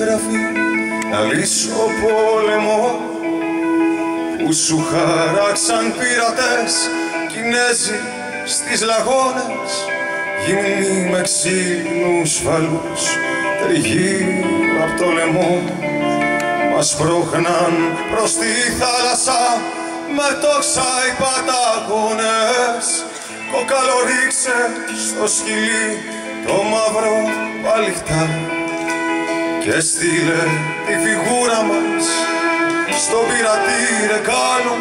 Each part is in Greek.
γραφή να λύσω πόλεμο που σου χαράξαν πειρατές Κινέζοι στις λαγώνες, γυμνοί με ξύλινους φαλούς τριγύρω απ' το λαιμό. Μας πρόχναν προς τη θάλασσα με τόξα οι παταγώνες. Κόκαλο ρίξε στο σκυλί το μαύρο παλιχτά και στείλε τη φιγούρα μας στον πειρατή ρεκάλο.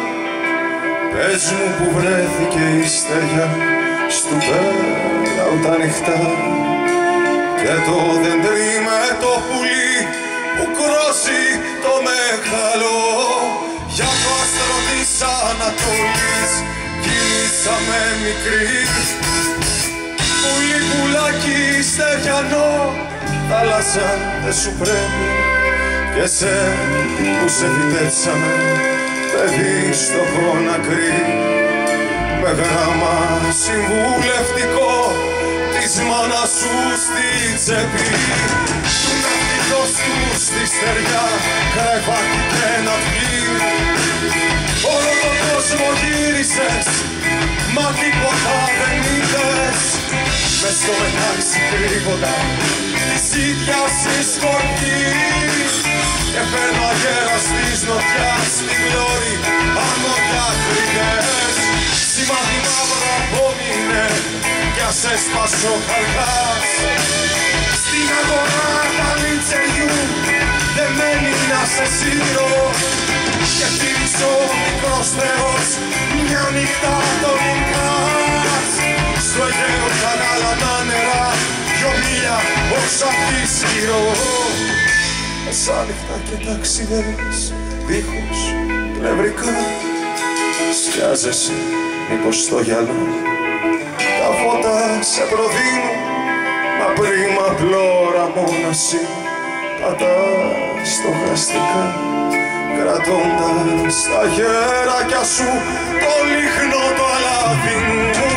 Πες μου που βρέθηκε η στεριά στου πέλαου τα νυχτά και το δεντρί με το πουλί που κρόζει το μεγάλο. Για το άστρο της Ανατολής κινήσαμε μικρή, πουλί πουλάκι στεριανό, θάλασσα δεν σου πρέπει και σε που σε φυτέψαμε παιδί στο χωνακρί. Με γράμμα συμβουλευτικό της μάνας σου στη τσέπη, του ναυτικός του στη στεριά κρεβάτι και να βγει. Όλο τον κόσμο γύρισες, μα τίποτα δεν είδες. Μες στο μετάξι κρύβοντα της ίδιας η σκορπή και φέρναγε της νοτιάς την πλώρη αμμοδιάκριτες. Σημάδι μαύρο απόμεινε κι ας έσπασε ο χαλκάς. Στην αγορά τα λιτσεριού δεμένη να σε σύρω και φίλησε ο μικρός θεός μια νύχτα το νικάς. Στο Αιγαίο τα γάλανα νερά δυο μίλια ως αφήσιρο. Μεσάνυχτα και ταξιδεύεις δίχως πλευρικά. Σκιάζεσαι μήπως στο γυαλό τα φώτα σε προδίνουν, μα πρίμα πλώρα μόναση πατάς στοχαστικά, κρατώντας στα χεράκια σου το λιχνό το αλαβινού.